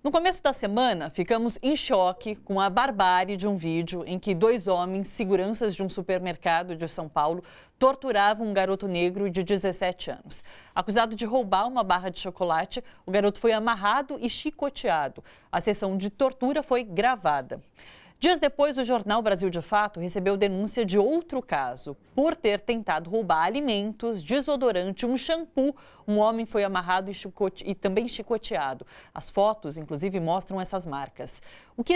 No começo da semana, ficamos em choque com a barbárie de um vídeo em que 2 homens, seguranças de um supermercado de São Paulo, torturavam um garoto negro de 17 anos. Acusado de roubar uma barra de chocolate, o garoto foi amarrado e chicoteado. A sessão de tortura foi gravada. Dias depois, o jornal Brasil de Fato recebeu denúncia de outro caso. Por ter tentado roubar alimentos, desodorante, um shampoo, um homem foi amarrado e também chicoteado. As fotos, inclusive, mostram essas marcas. O que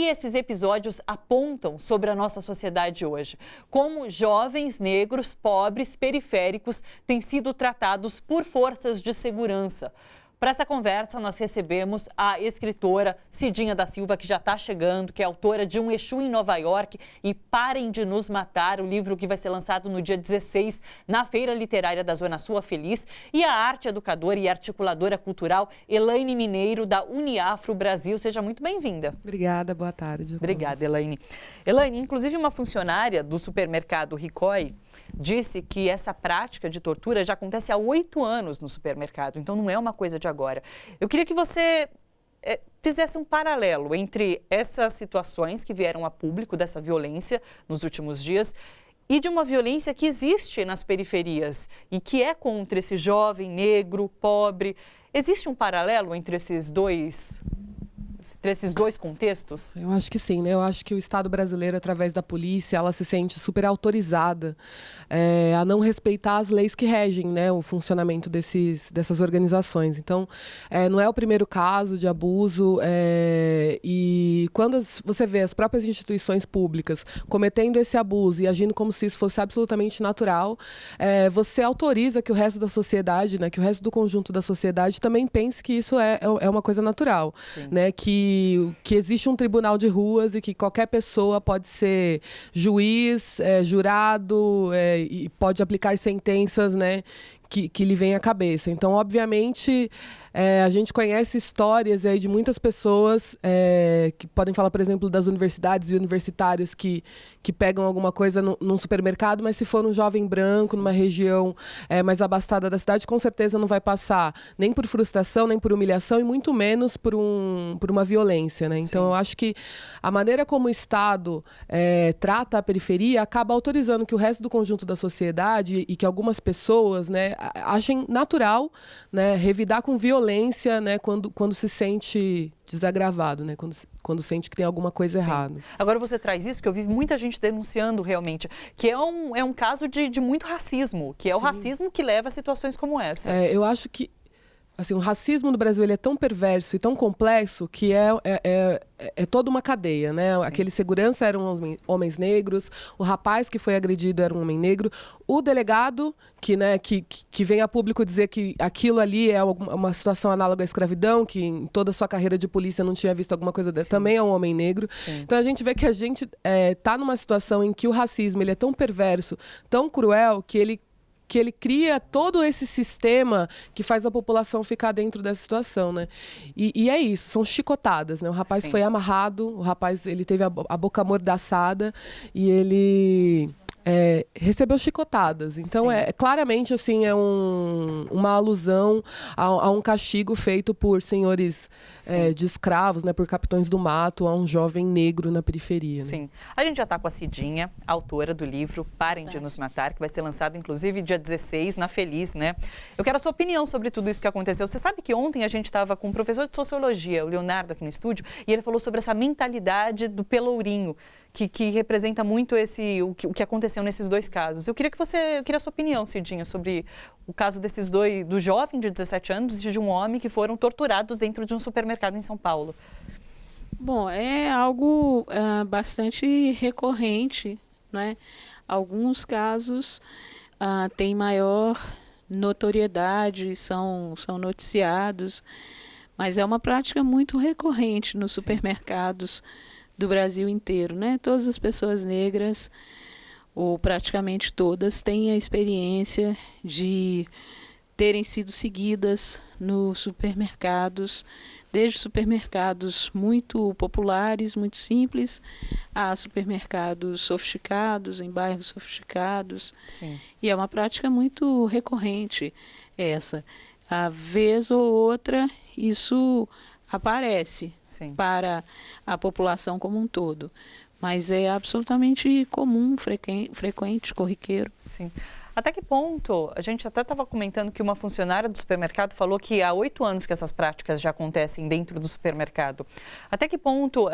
esses episódios apontam sobre a nossa sociedade hoje? Como jovens negros, pobres, periféricos têm sido tratados por forças de segurança? Para essa conversa, nós recebemos a escritora Cidinha da Silva, que já está chegando, que é autora de Um Exu em Nova York e Parem de Nos Matar, o livro que vai ser lançado no dia 16 na Feira Literária da Zona Sul Feliz, e a arte educadora e articuladora cultural Elaine Mineiro, da Uniafro Brasil. Seja muito bem-vinda. Obrigada, boa tarde. Obrigada, Elaine. Elaine, inclusive uma funcionária do supermercado Ricoh disse que essa prática de tortura já acontece há 8 anos no supermercado, então não é uma coisa de agora. Eu queria que você fizesse um paralelo entre essas situações que vieram a público dessa violência nos últimos dias e de uma violência que existe nas periferias e que é contra esse jovem negro, pobre. Existe um paralelo entre esses dois contextos? Eu acho que sim, né? Eu acho que o Estado brasileiro, através da polícia, ela se sente super autorizada a não respeitar as leis que regem, né, o funcionamento dessas organizações. Então, não é o primeiro caso de abuso e quando você vê as próprias instituições públicas cometendo esse abuso e agindo como se isso fosse absolutamente natural, você autoriza que o resto da sociedade, né, que o resto do conjunto da sociedade também pense que isso é uma coisa natural, né, que existe um tribunal de ruas e que qualquer pessoa pode ser juiz, jurado e pode aplicar sentenças, né, que lhe vem à cabeça. Então, obviamente, a gente conhece histórias aí de muitas pessoas que podem falar, por exemplo, das universidades e universitários que pegam alguma coisa num supermercado, mas se for um jovem branco, numa região mais abastada da cidade, com certeza não vai passar nem por frustração, nem por humilhação e muito menos por uma violência, né? Então, eu acho que a maneira como o Estado trata a periferia acaba autorizando que o resto do conjunto da sociedade e que algumas pessoas, né, achem natural, né, revidar com violência, né, quando se sente desagravado, né, quando sente que tem alguma coisa errada. Agora você traz isso, que eu vi muita gente denunciando realmente, que é um caso de muito racismo, que é o racismo que leva a situações como essa. Eu acho que assim, o racismo no Brasil ele é tão perverso e tão complexo que é toda uma cadeia, né? Sim. Aquele segurança eram homens negros, o rapaz que foi agredido era um homem negro, o delegado que vem a público dizer que aquilo ali é uma situação análoga à escravidão, que em toda a sua carreira de polícia não tinha visto alguma coisa dessa, também é um homem negro. Sim. Então a gente vê que a gente está numa situação em que o racismo ele é tão perverso, tão cruel, que ele cria todo esse sistema que faz a população ficar dentro dessa situação, né? E é isso, são chicotadas, né? O rapaz foi amarrado, o rapaz ele teve a boca amordaçada e ele recebeu chicotadas. Então, claramente, assim, uma alusão a um castigo feito por senhores de escravos, né, por capitães do mato, a um jovem negro na periferia. Né? Sim. A gente já está com a Cidinha, autora do livro Parem de Nos Matar, que vai ser lançado, inclusive, dia 16, na Feliz, né? Eu quero a sua opinião sobre tudo isso que aconteceu. Você sabe que ontem a gente estava com um professor de sociologia, o Leonardo, aqui no estúdio, e ele falou sobre essa mentalidade do pelourinho, que representa muito o que aconteceu nesses dois casos. Eu queria a sua opinião, Cidinha, sobre o caso desses dois, do jovem de 17 anos e de um homem que foram torturados dentro de um supermercado em São Paulo. Bom, é algo bastante recorrente, né? Alguns casos têm maior notoriedade, são noticiados, mas é uma prática muito recorrente nos supermercados do Brasil inteiro, né? Todas as pessoas negras, ou praticamente todas, têm a experiência de terem sido seguidas nos supermercados, desde supermercados muito populares, muito simples, a supermercados sofisticados, em bairros sofisticados. Sim. E é uma prática muito recorrente essa. A vez ou outra, isso aparece Sim. para a população como um todo. Mas é absolutamente comum, frequente, corriqueiro. Sim. Até que ponto, a gente até estava comentando que uma funcionária do supermercado falou que há 8 anos que essas práticas já acontecem dentro do supermercado. Até que ponto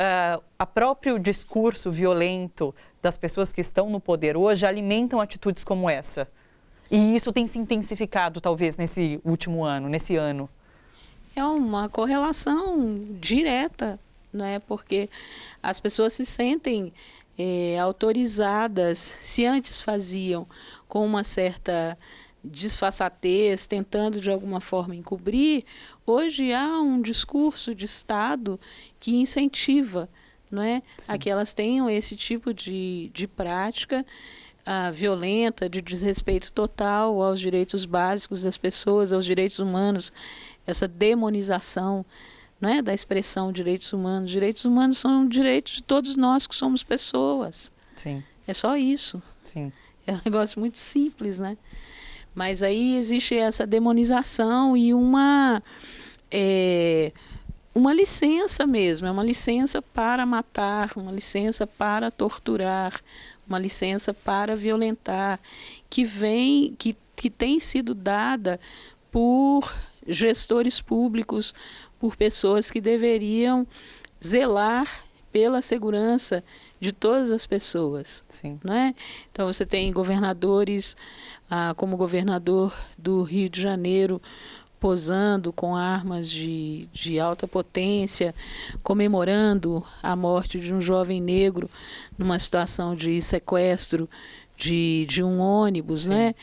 a próprio discurso violento das pessoas que estão no poder hoje alimentam atitudes como essa? E isso tem se intensificado, talvez, nesse último ano, nesse ano? É uma correlação direta, né? Porque as pessoas se sentem autorizadas, se antes faziam com uma certa disfarçatez, tentando de alguma forma encobrir, hoje há um discurso de Estado que incentiva, não é, a que elas tenham esse tipo de prática violenta, de desrespeito total aos direitos básicos das pessoas, aos direitos humanos, essa demonização, não é, da expressão direitos humanos. Direitos humanos são direitos de todos nós que somos pessoas. Sim. É só isso. Sim. É um negócio muito simples, né? Mas aí existe essa demonização e uma licença mesmo, é uma licença para matar, uma licença para torturar, uma licença para violentar, que tem sido dada por gestores públicos, por pessoas que deveriam zelar pela segurança de todas as pessoas. Sim. Né? Então você tem governadores, como o governador do Rio de Janeiro, posando com armas de alta potência, comemorando a morte de um jovem negro numa situação de sequestro de um ônibus, né?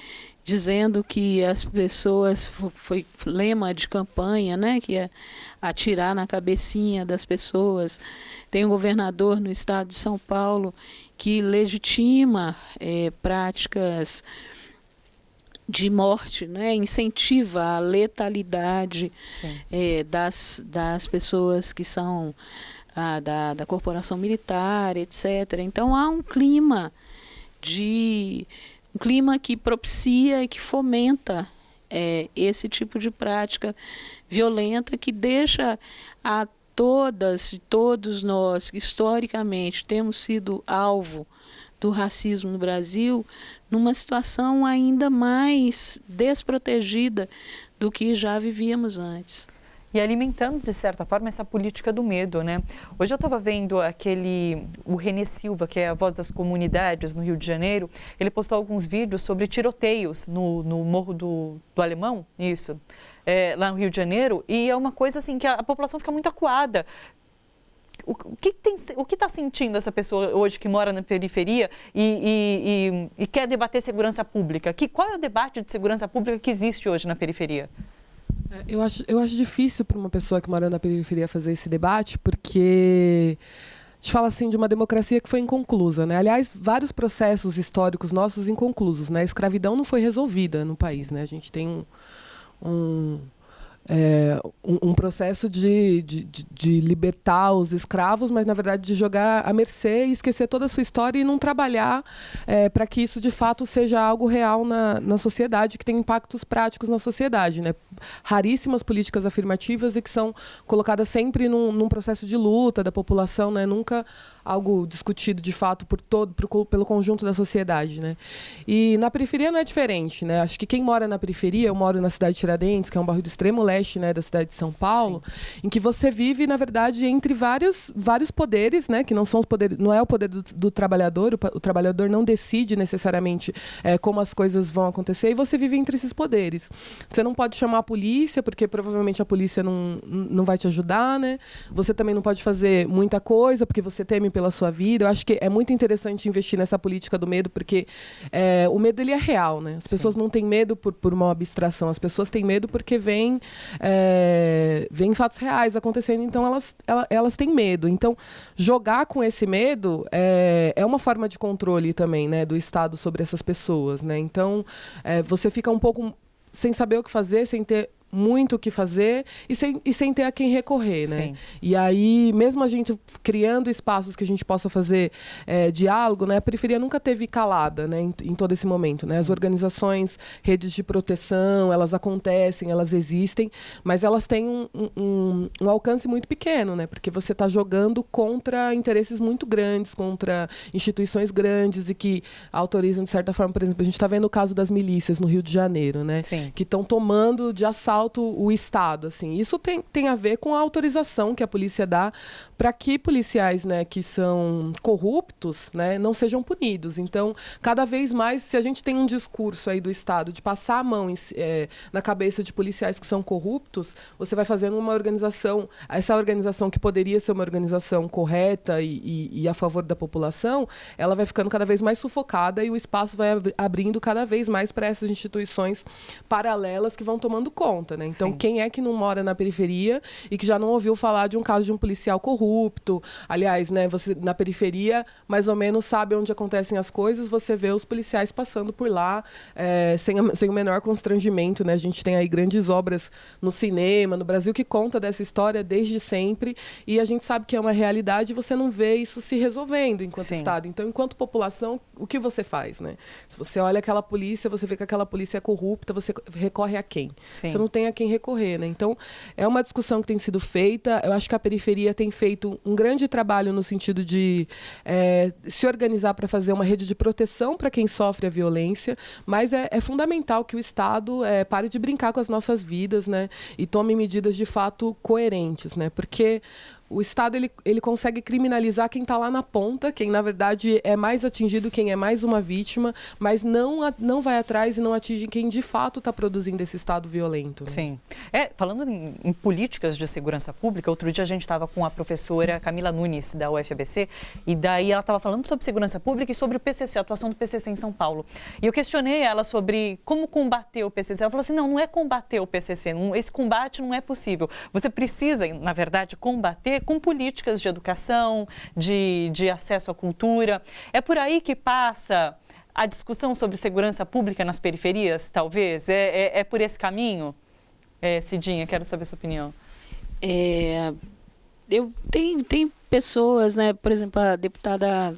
Dizendo que as pessoas, foi lema de campanha, né? Que é atirar na cabecinha das pessoas. Tem um governador no estado de São Paulo que legitima práticas de morte, né? Incentiva a letalidade das pessoas que são da corporação militar, etc. Então há um clima que propicia e que fomenta esse tipo de prática violenta que deixa a todas e todos nós que historicamente temos sido alvo do racismo no Brasil numa situação ainda mais desprotegida do que já vivíamos antes. E alimentando, de certa forma, essa política do medo, né? Hoje eu estava vendo o Renê Silva, que é a voz das comunidades no Rio de Janeiro, ele postou alguns vídeos sobre tiroteios no Morro do Alemão, isso, lá no Rio de Janeiro, e é uma coisa assim que a população fica muito acuada. O que está sentindo essa pessoa hoje que mora na periferia e quer debater segurança pública? Qual é o debate de segurança pública que existe hoje na periferia? Eu acho difícil para uma pessoa que mora na periferia fazer esse debate, porque a gente fala assim de uma democracia que foi inconclusa, né? Aliás, vários processos históricos nossos inconclusos, né? A escravidão não foi resolvida no país, né? A gente tem um processo de libertar os escravos, mas, na verdade, de jogar à mercê e esquecer toda a sua história e não trabalhar para que isso, de fato, seja algo real na sociedade, que tem impactos práticos na sociedade. Né? Raríssimas políticas afirmativas e que são colocadas sempre num processo de luta da população, né? Nunca algo discutido, de fato, pelo conjunto da sociedade. Né? E na periferia não é diferente. Né? Acho que quem mora na periferia, eu moro na cidade de Tiradentes, que é um bairro do extremo leste, né, da cidade de São Paulo, em que você vive, na verdade, entre vários poderes, né, que não são os poderes, não é o poder do trabalhador, o trabalhador não decide necessariamente como as coisas vão acontecer, e você vive entre esses poderes. Você não pode chamar a polícia, porque provavelmente a polícia não vai te ajudar, né? Você também não pode fazer muita coisa, porque você teme pela sua vida. Eu acho que é muito interessante investir nessa política do medo, porque o medo ele é real, né? As pessoas não têm medo por uma abstração, as pessoas têm medo porque vêm fatos reais acontecendo, então elas têm medo. Então, jogar com esse medo é uma forma de controle também, né, do Estado sobre essas pessoas. Né? Então, você fica um pouco sem saber o que fazer, sem ter muito o que fazer e sem ter a quem recorrer, né? Sim. E aí, mesmo a gente criando espaços que a gente possa fazer diálogo, né? A periferia nunca teve calada, né? Em todo esse momento, né? As organizações, redes de proteção, elas acontecem, elas existem, mas elas têm um alcance muito pequeno, né? Porque você está jogando contra interesses muito grandes, contra instituições grandes e que autorizam, de certa forma, por exemplo, a gente está vendo o caso das milícias no Rio de Janeiro, né? Sim. Que estão tomando de assalto o Estado, assim. Isso tem a ver com a autorização que a polícia dá para que policiais, né, que são corruptos, né, não sejam punidos. Então, cada vez mais, se a gente tem um discurso aí do Estado de passar a mão na cabeça de policiais que são corruptos, você vai fazendo uma organização, essa organização que poderia ser uma organização correta e a favor da população, ela vai ficando cada vez mais sufocada e o espaço vai abrindo cada vez mais para essas instituições paralelas que vão tomando conta, né? Então, Sim. quem é que não mora na periferia e que já não ouviu falar de um caso de um policial corrupto? Aliás, né, você na periferia mais ou menos sabe onde acontecem as coisas, você vê os policiais passando por lá sem o menor constrangimento, né? A gente tem aí grandes obras no cinema, no Brasil, que conta dessa história desde sempre e a gente sabe que é uma realidade e você não vê isso se resolvendo enquanto Sim. Estado. Então, enquanto população, o que você faz, né? Se você olha aquela polícia, você vê que aquela polícia é corrupta, você recorre a quem? Sim. Você não tem a quem recorrer, né? Então, é uma discussão que tem sido feita. Eu acho que a periferia tem feito um grande trabalho no sentido de se organizar para fazer uma rede de proteção para quem sofre a violência, mas é fundamental que o Estado pare de brincar com as nossas vidas, né? E tome medidas de fato coerentes, né? Porque o Estado ele consegue criminalizar quem está lá na ponta, quem na verdade é mais atingido, quem é mais uma vítima, mas não vai atrás e não atinge quem de fato está produzindo esse Estado violento, né? Sim. Falando em políticas de segurança pública, outro dia a gente estava com a professora Camila Nunes, da UFABC, e daí ela estava falando sobre segurança pública e sobre o PCC, a atuação do PCC em São Paulo. E eu questionei ela sobre como combater o PCC. Ela falou assim, não é combater o PCC, esse combate não é possível. Você precisa, na verdade, combater com políticas de educação, de acesso à cultura. É por aí que passa a discussão sobre segurança pública nas periferias, talvez? É por esse caminho? Cidinha, quero saber a sua opinião. Tem pessoas, né, por exemplo, a deputada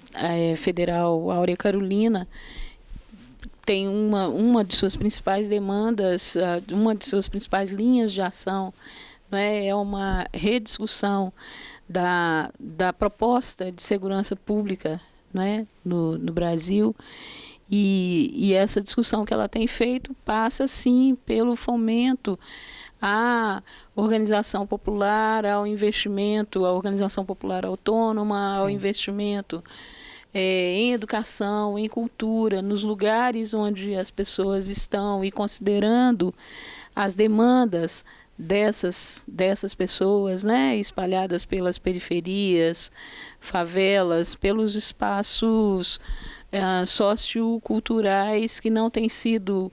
federal Áurea Carolina tem uma de suas principais demandas, uma de suas principais linhas de ação, não é uma rediscussão da proposta de segurança pública, não é, no Brasil. E essa discussão que ela tem feito passa, sim, pelo fomento à organização popular, ao investimento, à organização popular autônoma, ao investimento em educação, em cultura, nos lugares onde as pessoas estão e considerando as demandas dessas pessoas, né, espalhadas pelas periferias, favelas, pelos espaços socioculturais que não têm sido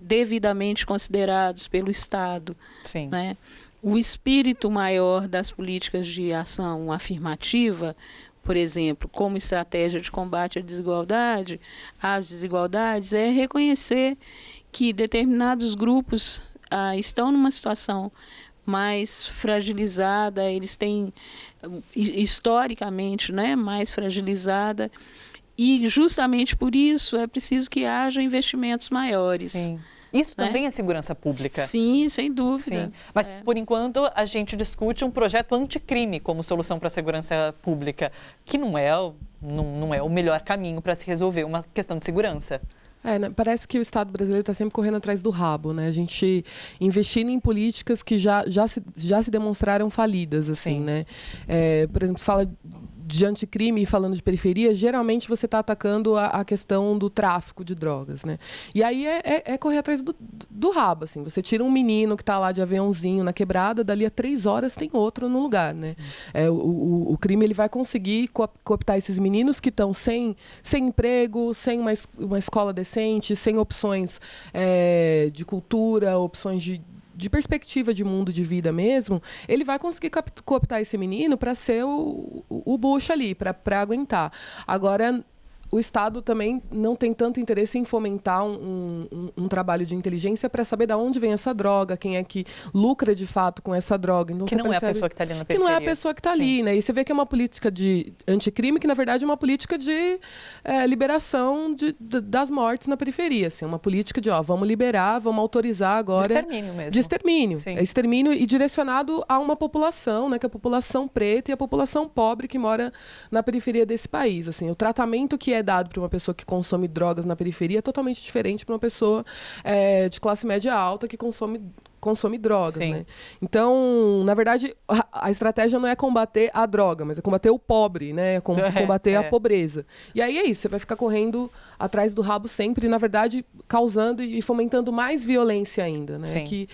devidamente considerados pelo Estado. Sim. Né? O espírito maior das políticas de ação afirmativa, por exemplo, como estratégia de combate às desigualdades, é reconhecer que determinados grupos estão numa situação mais fragilizada, eles têm historicamente, né, mais fragilizada, e justamente por isso é preciso que haja investimentos maiores. Sim. Isso também é segurança pública? Sim, sem dúvida. Sim. Mas, por enquanto, a gente discute um projeto anticrime como solução para a segurança pública, que não é o melhor caminho para se resolver uma questão de segurança. Parece que o Estado brasileiro está sempre correndo atrás do rabo, né? A gente investindo em políticas que já se demonstraram falidas, assim, Sim. né? Por exemplo, fala de anticrime e falando de periferia, geralmente você está atacando a questão do tráfico de drogas, né? E aí é correr atrás do rabo, assim. Você tira um menino que está lá de aviãozinho na quebrada, dali a 3 horas tem outro no lugar, né? O crime ele vai conseguir cooptar esses meninos que estão sem emprego, sem uma escola decente, sem opções de cultura, opções de perspectiva de mundo, de vida mesmo, ele vai conseguir cooptar esse menino para ser o bucho ali, para aguentar. Agora, o Estado também não tem tanto interesse em fomentar um trabalho de inteligência para saber de onde vem essa droga, quem é que lucra de fato com essa droga. Então, que não é a pessoa que está ali na periferia. Que não é a pessoa que está ali, né? E você vê que é uma política de anticrime que, na verdade, é uma política de liberação das mortes na periferia. Assim, uma política de, vamos liberar, vamos autorizar agora... De extermínio mesmo. De extermínio. Sim. É extermínio e direcionado a uma população, né? Que é a população preta e a população pobre que mora na periferia desse país. Assim, o tratamento que é dado para uma pessoa que consome drogas na periferia é totalmente diferente para uma pessoa de classe média alta que consome drogas, né? Então, na verdade, a estratégia não é combater a droga, mas é combater o pobre, né? É combater a pobreza. E aí é isso, você vai ficar correndo atrás do rabo sempre, na verdade, causando e fomentando mais violência ainda, né? Que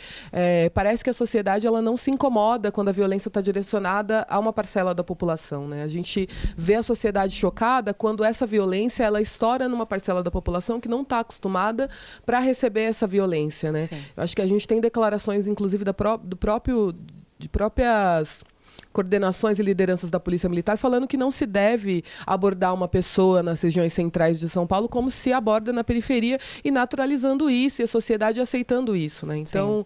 parece que a sociedade ela não se incomoda quando a violência está direcionada a uma parcela da população, né? A gente vê a sociedade chocada quando essa violência ela estoura numa parcela da população que não está acostumada para receber essa violência, né? Eu acho que a gente tem declarações, inclusive, de próprias coordenações e lideranças da Polícia Militar falando que não se deve abordar uma pessoa nas regiões centrais de São Paulo como se aborda na periferia e naturalizando isso e a sociedade aceitando isso, né? Então,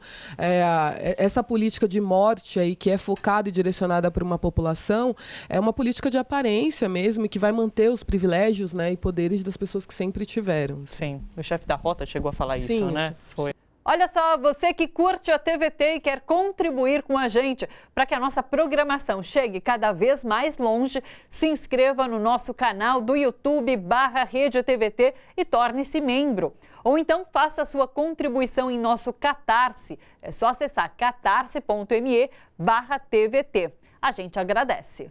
essa política de morte aí que é focada e direcionada para uma população é uma política de aparência mesmo e que vai manter os privilégios, né, e poderes das pessoas que sempre tiveram. Sim, o chefe da rota chegou a falar isso, Sim, né? Foi. Olha só, você que curte a TVT e quer contribuir com a gente para que a nossa programação chegue cada vez mais longe, se inscreva no nosso canal do YouTube /Rede TVT e torne-se membro. Ou então faça a sua contribuição em nosso Catarse. É só acessar catarse.me/TVT. A gente agradece.